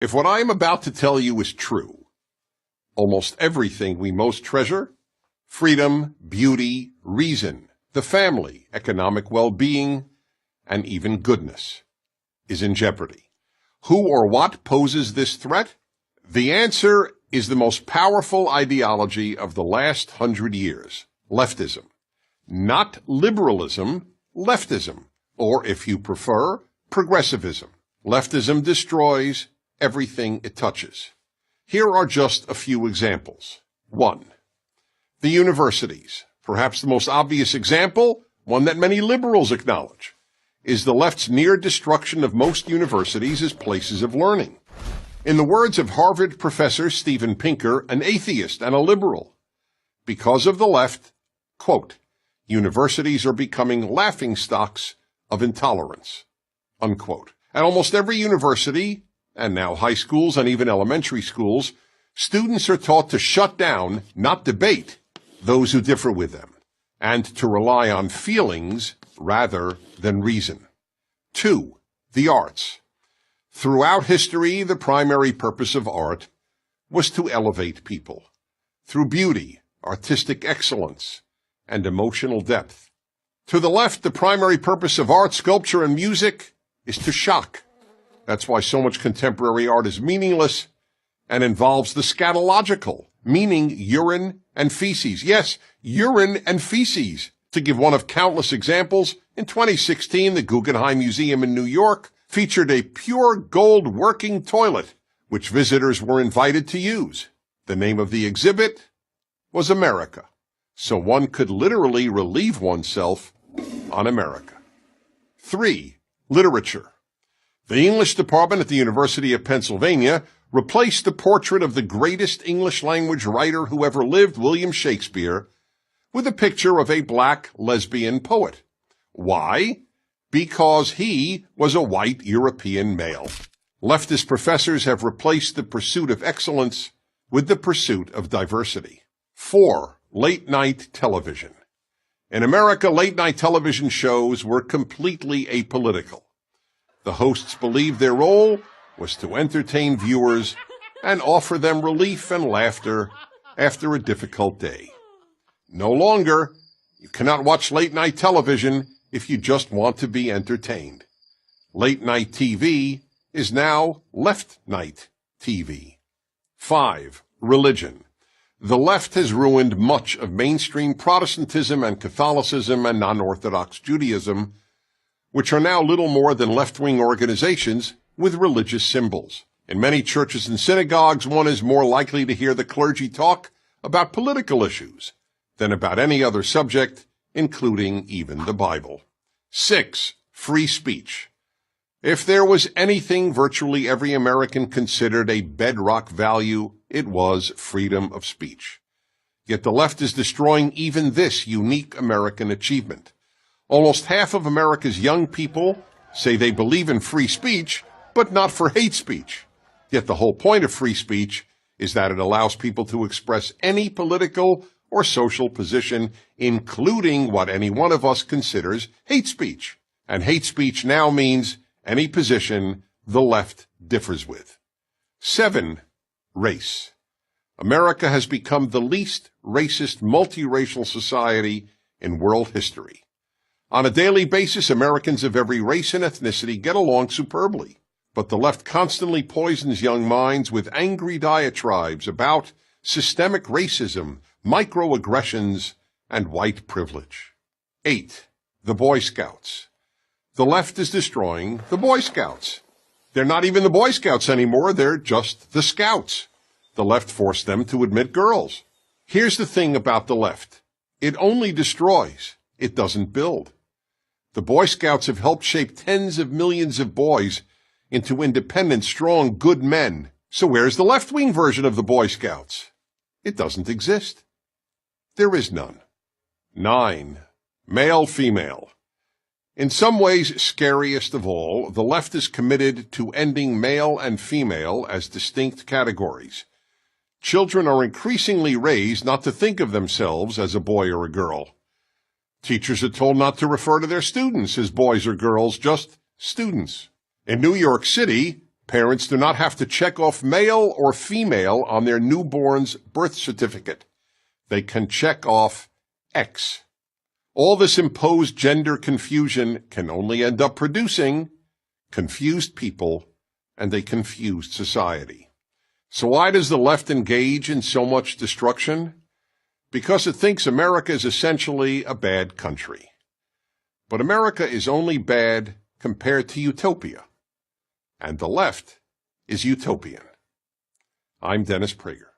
If what I am about to tell you is true, almost everything we most treasure, freedom, beauty, reason, the family, economic well-being, and even goodness, is in jeopardy. Who or what poses this threat? The answer is the most powerful ideology of the last 100 years, leftism. Not liberalism, leftism, or if you prefer, progressivism. Leftism destroys everything it touches. Here are just a few examples. 1. The universities. Perhaps the most obvious example, one that many liberals acknowledge, is the left's near destruction of most universities as places of learning. In the words of Harvard professor Steven Pinker, an atheist and a liberal, because of the left, quote, universities are becoming laughingstocks of intolerance, unquote. At almost every university, and now high schools and even elementary schools, students are taught to shut down, not debate, those who differ with them, and to rely on feelings rather than reason. 2. The arts. Throughout history, the primary purpose of art was to elevate people through beauty, artistic excellence, and emotional depth. To the left, the primary purpose of art, sculpture, and music is to shock. That's why so much contemporary art is meaningless and involves the scatological, meaning urine and feces. Yes, urine and feces. To give one of countless examples, in 2016, the Guggenheim Museum in New York featured a pure gold working toilet, which visitors were invited to use. The name of the exhibit was America, so one could literally relieve oneself on America. 3. Literature. The English department at the University of Pennsylvania replaced the portrait of the greatest English language writer who ever lived, William Shakespeare, with a picture of a black lesbian poet. Why? Because he was a white European male. Leftist professors have replaced the pursuit of excellence with the pursuit of diversity. 4. Late-night television. In America, late-night television shows were completely apolitical. The hosts believed their role was to entertain viewers and offer them relief and laughter after a difficult day. No longer, you cannot watch late-night television if you just want to be entertained. Late-night TV is now left-night TV. 5. Religion. The left has ruined much of mainstream Protestantism and Catholicism and non-Orthodox Judaism, which are now little more than left-wing organizations with religious symbols. In many churches and synagogues, one is more likely to hear the clergy talk about political issues than about any other subject, including even the Bible. 6. Free speech. If there was anything virtually every American considered a bedrock value, it was freedom of speech. Yet the left is destroying even this unique American achievement. Almost half of America's young people say they believe in free speech, but not for hate speech. Yet the whole point of free speech is that it allows people to express any political or social position, including what any one of us considers hate speech. And hate speech now means any position the left differs with. 7. Race. America has become the least racist multiracial society in world history. On a daily basis, Americans of every race and ethnicity get along superbly, but the left constantly poisons young minds with angry diatribes about systemic racism, microaggressions, and white privilege. 8. The Boy Scouts. The left is destroying the Boy Scouts. They're not even the Boy Scouts anymore, they're just the Scouts. The left forced them to admit girls. Here's the thing about the left. It only destroys. It doesn't build. The Boy Scouts have helped shape tens of millions of boys into independent, strong, good men. So where's the left-wing version of the Boy Scouts? It doesn't exist. There is none. 9. Male-female. In some ways, scariest of all, the left is committed to ending male and female as distinct categories. Children are increasingly raised not to think of themselves as a boy or a girl. Teachers are told not to refer to their students as boys or girls, just students. In New York City, Parents do not have to check off male or female on their newborn's birth certificate. They can check off X. All this imposed gender confusion can only end up producing confused people and a confused society. So why does the left engage in so much destruction? Because it thinks America is essentially a bad country. But America is only bad compared to utopia. And the left is utopian. I'm Dennis Prager.